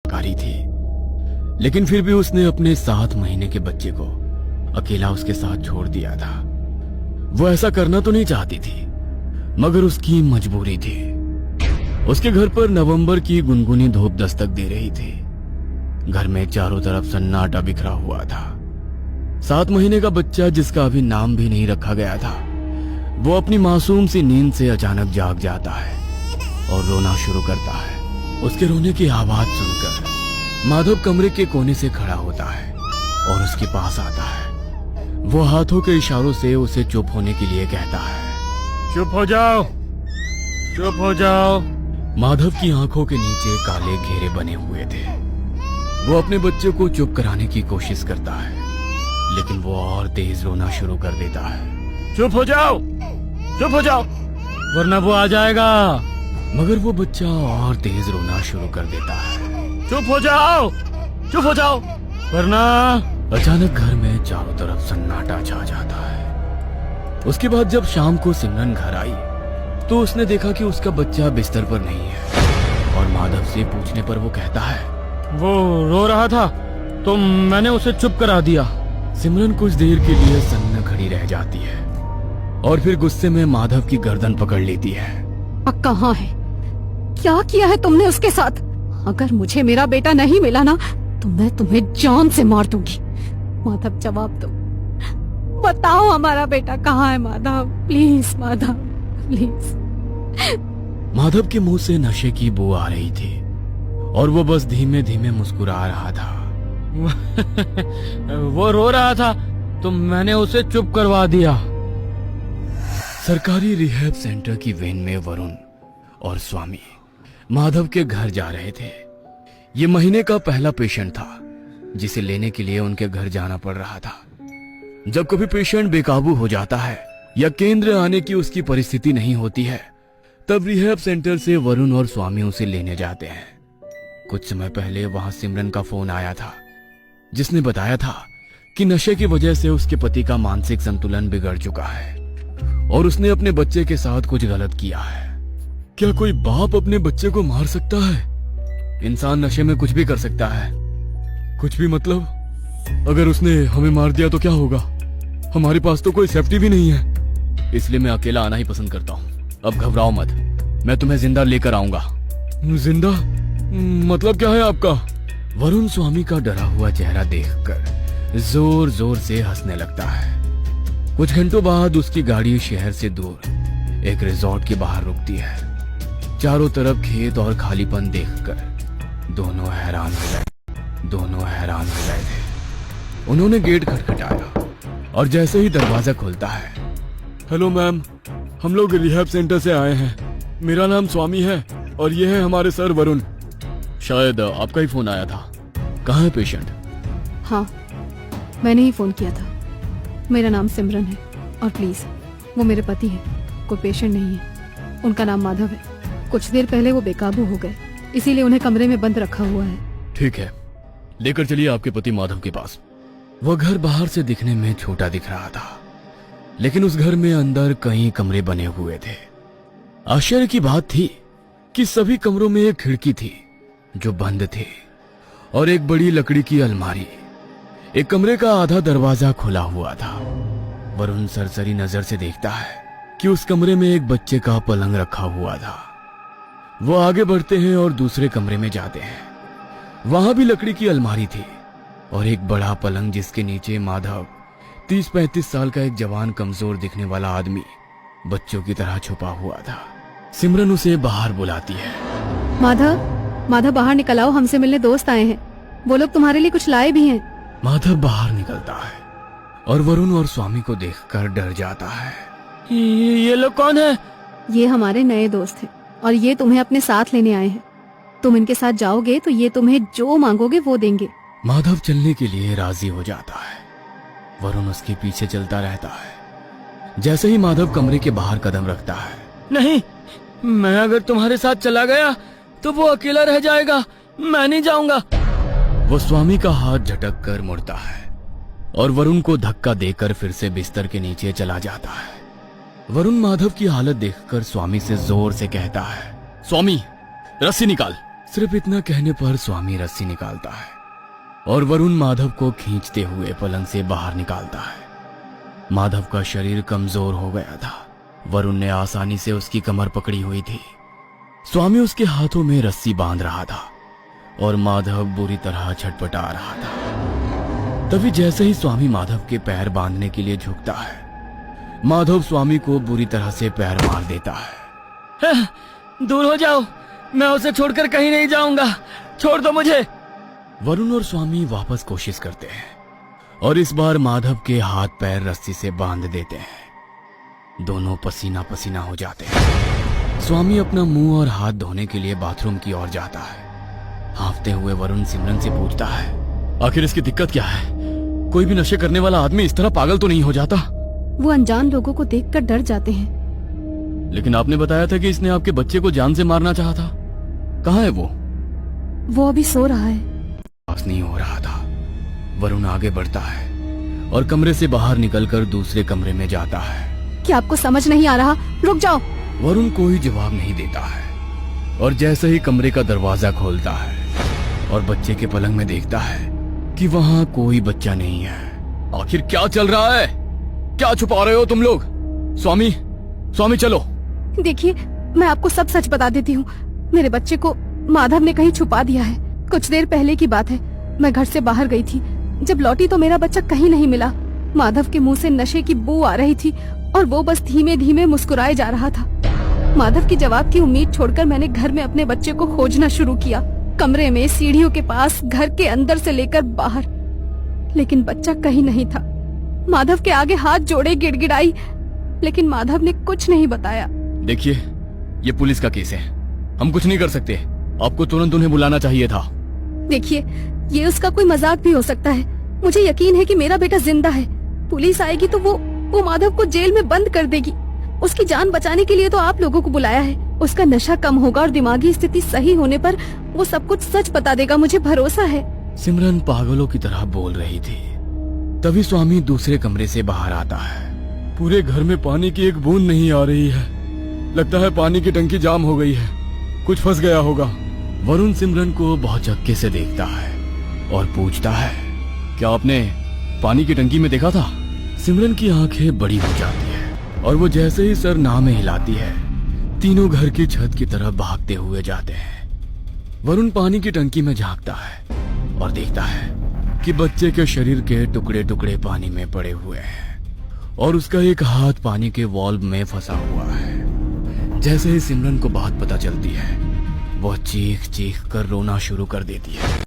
बलात्कारी थी, लेकिन फिर भी उसने अपने 7 महीने के बच्चे को अकेला उसके साथ छोड़ दिया था। वो ऐसा करना तो नहीं चाहती थी, मगर उसकी मजबूरी थी। उसके घर पर नवंबर की गुनगुनी धूप दस्तक दे रही थी। घर में चारों तरफ सन्नाटा बिखरा हुआ था। 7 महीने का बच्चा, जिसका अभी नाम भी नहीं रखा गया था, वो अपनी मासूम सी नींद से अचानक जाग जाता है और रोना शुरू करता है। उसके रोने की आवाज सुनकर माधव कमरे के कोने से खड़ा होता है और उसके पास आता है। वो हाथों के इशारों से उसे चुप होने के लिए कहता है। चुप हो जाओ, चुप हो जाओ। माधव की आंखों के नीचे काले घेरे बने हुए थे। वो अपने बच्चे को चुप कराने की कोशिश करता है, लेकिन वो और तेज रोना शुरू कर देता है। चुप हो जाओ, चुप हो जाओ, वरना वो आ जाएगा। मगर वो बच्चा और तेज रोना शुरू कर देता है। चुप हो जाओ, चुप हो जाओ, वरना। अचानक घर में चारों तरफ सन्नाटा छा जाता है। उसके बाद जब शाम को सिमरन घर आई तो उसने देखा कि उसका बच्चा बिस्तर पर नहीं है, और माधव से पूछने पर वो कहता है, वो रो रहा था तो मैंने उसे चुप करा दिया। सिमरन कुछ देर के लिए सन्न खड़ी रह जाती है और फिर गुस्से में माधव की गर्दन पकड़ लेती है। कहाँ है? क्या किया है तुमने उसके साथ? अगर मुझे मेरा बेटा नहीं मिला ना तो मैं तुम्हें जान से मार दूंगी। माधव, जवाब दो, बताओ हमारा बेटा कहाँ है? Madhav, please Madhav, please. माधव के मुंह से नशे की बू आ रही थी और वो बस धीमे धीमे मुस्कुरा रहा था। वो रो रहा था तो मैंने उसे चुप करवा दिया। सरकारी रिहैब सेंटर की वैन में वरुण और स्वामी माधव के घर जा रहे थे। ये महीने का पहला पेशेंट था जिसे लेने के लिए उनके घर जाना पड़ रहा था। जब कभी पेशेंट बेकाबू हो जाता है या केंद्र आने की उसकी परिस्थिति नहीं होती है, तब रिहैब सेंटर से वरुण और स्वामी उसे लेने जाते हैं। कुछ समय पहले वहां सिमरन का फोन आया था, जिसने बताया था कि नशे की वजह से उसके पति का मानसिक संतुलन बिगड़ चुका है और उसने अपने बच्चे के साथ कुछ गलत किया है। क्या कोई बाप अपने बच्चे को मार सकता है? इंसान नशे में कुछ भी कर सकता है। कुछ भी मतलब? अगर उसने हमें मार दिया तो क्या होगा? हमारे पास तो कोई सेफ्टी भी नहीं है, इसलिए मैं अकेला आना ही पसंद करता हूँ। अब घबराओ मत, मैं तुम्हें जिंदा लेकर आऊंगा। जिंदा? मतलब क्या है आपका? वरुण स्वामी का डरा हुआ चेहरा देखकर जोर जोर से हंसने लगता है। कुछ घंटों बाद उसकी गाड़ी शहर से दूर एक रिजॉर्ट के बाहर रुकती है। चारों तरफ खेत और खालीपन देखकर दोनों हैरान हो गए थे। उन्होंने गेट खटखटाया और जैसे ही दरवाजा खुलता है, हेलो मैम, हम लोग रिहैब सेंटर से आए हैं। मेरा नाम स्वामी है और ये है हमारे सर वरुण। शायद आपका ही फोन आया था। कहाँ है पेशेंट? हाँ, मैंने ही फोन किया था। मेरा नाम सिमरन है और प्लीज, वो मेरे पति है, कोई पेशेंट नहीं है। उनका नाम माधव है। कुछ देर पहले वो बेकाबू हो गए, इसीलिए उन्हें कमरे में बंद रखा हुआ है। ठीक है, लेकर चलिए आपके पति माधव के पास। वह घर बाहर से दिखने में छोटा दिख रहा था, लेकिन उस घर में अंदर कई कमरे बने हुए थे। आश्चर्य की बात थी कि सभी कमरों में एक खिड़की थी जो बंद थी और एक बड़ी लकड़ी की अलमारी। एक कमरे का आधा दरवाजा खुला हुआ था। वरुण सरसरी नजर से देखता है कि उस कमरे में एक बच्चे का पलंग रखा हुआ था। वो आगे बढ़ते हैं और दूसरे कमरे में जाते हैं। वहां भी लकड़ी की अलमारी थी और एक बड़ा पलंग, जिसके नीचे माधव 30-35 साल का एक जवान कमजोर दिखने वाला आदमी बच्चों की तरह छुपा हुआ था। सिमरन उसे बाहर बुलाती है। माधव, बाहर निकल आओ, हमसे मिलने दोस्त आए हैं। वो लोग तुम्हारे लिए कुछ लाए भी हैं। माधव बाहर निकलता है और वरुण और स्वामी को देखकर डर जाता है। ये लोग कौन है? ये हमारे नए दोस्त हैं और ये तुम्हें अपने साथ लेने आए हैं। तुम इनके साथ जाओगे तो ये तुम्हें जो मांगोगे वो देंगे। माधव चलने के लिए राजी हो जाता है। वरुण उसके पीछे चलता रहता है। जैसे ही माधव कमरे के बाहर कदम रखता है, नहीं, मैं अगर तुम्हारे साथ चला गया तो वो अकेला रह जाएगा, मैं नहीं जाऊंगा। वो स्वामी का हाथ झटक कर मुड़ता है और वरुण को धक्का देकर फिर से बिस्तर के नीचे चला जाता है। वरुण माधव की हालत देखकर स्वामी से जोर से कहता है, स्वामी, रस्सी निकाल। सिर्फ इतना कहने पर स्वामी रस्सी निकालता है और वरुण माधव को खींचते हुए पलंग से बाहर निकालता है। माधव का शरीर कमजोर हो गया था। वरुण ने आसानी से उसकी कमर पकड़ी हुई थी। स्वामी उसके हाथों में रस्सी बांध रहा था और माधव बुरी तरह छटपटा रहा था। तभी जैसे ही स्वामी माधव के पैर बांधने के लिए झुकता है, माधव स्वामी को बुरी तरह से पैर मार देता है। दूर हो जाओ, मैं उसे छोड़कर कहीं नहीं जाऊंगा, छोड़ दो मुझे। वरुण और स्वामी वापस कोशिश करते हैं और इस बार माधव के हाथ पैर रस्सी से बांध देते हैं। दोनों पसीना पसीना हो जाते हैं। स्वामी अपना मुंह और हाथ धोने के लिए बाथरूम की ओर जाता है। हांफते हुए वरुण सिमरन से पूछता है, आखिर इसकी दिक्कत क्या है? कोई भी नशे करने वाला आदमी इस तरह पागल तो नहीं हो जाता? वो अनजान लोगों को देखकर डर जाते हैं। लेकिन आपने बताया था कि इसने आपके बच्चे को जान से मारना चाहा था। कहाँ है वो? वो अभी सो रहा है। पास नहीं हो रहा था। वरुण आगे बढ़ता है और कमरे से बाहर निकलकर दूसरे कमरे में जाता है। क्या आपको समझ नहीं आ रहा? रुक जाओ। वरुण कोई जवाब नहीं देता है और जैसे ही कमरे का दरवाजा खोलता है और बच्चे के पलंग में देखता है कि वहां कोई बच्चा नहीं है। आखिर क्या चल रहा है? क्या छुपा रहे हो तुम लोग? स्वामी, स्वामी चलो। देखिए, मैं आपको सब सच बता देती हूँ। मेरे बच्चे को माधव ने कहीं छुपा दिया है। कुछ देर पहले की बात है। मैं घर से बाहर गई थी। जब लौटी तो मेरा बच्चा कहीं नहीं मिला। माधव के मुंह से नशे की बू आ रही थी और वो बस धीमे धीमे मुस्कुराए जा रहा था। माधव के जवाब की उम्मीद छोड़कर मैंने घर में अपने बच्चे को खोजना शुरू किया। कमरे में, सीढ़ियों के पास, घर के अंदर से लेकर बाहर, लेकिन बच्चा कहीं नहीं था। माधव के आगे हाथ जोड़े गिड़गिड़ाई, लेकिन माधव ने कुछ नहीं बताया। देखिए, ये पुलिस का केस है, हम कुछ नहीं कर सकते। आपको तुरंत उन्हें बुलाना चाहिए था। देखिए, ये उसका कोई मजाक भी हो सकता है। मुझे यकीन है कि मेरा बेटा जिंदा है। पुलिस आएगी तो वो माधव को जेल में बंद कर देगी। उसकी जान बचाने के लिए तो आप लोगों को बुलाया है। उसका नशा कम होगा और दिमागी स्थिति सही होने पर वो सब कुछ सच बता देगा, मुझे भरोसा है। सिमरन पागलों की तरह बोल रही थी। तभी स्वामी दूसरे कमरे से बाहर आता है। पूरे घर में पानी की एक बूंद नहीं आ रही है। लगता है पानी की टंकी जाम हो गई है, कुछ फंस गया होगा। वरुण सिमरन को बहुत झक्के से देखता है और पूछता है, क्या आपने पानी की टंकी में देखा था? सिमरन की आंखें बड़ी हो जाती है और वो जैसे ही सर ना में हिलाती है, तीनों घर की छत की तरफ भागते हुए जाते हैं। वरुण पानी की टंकी में झांकता है और देखता है कि बच्चे के शरीर के टुकड़े टुकड़े पानी में पड़े हुए हैं और उसका एक हाथ पानी के वाल्व में फंसा हुआ है। जैसे ही सिमरन को बात पता चलती है, वह चीख चीख कर रोना शुरू कर देती है।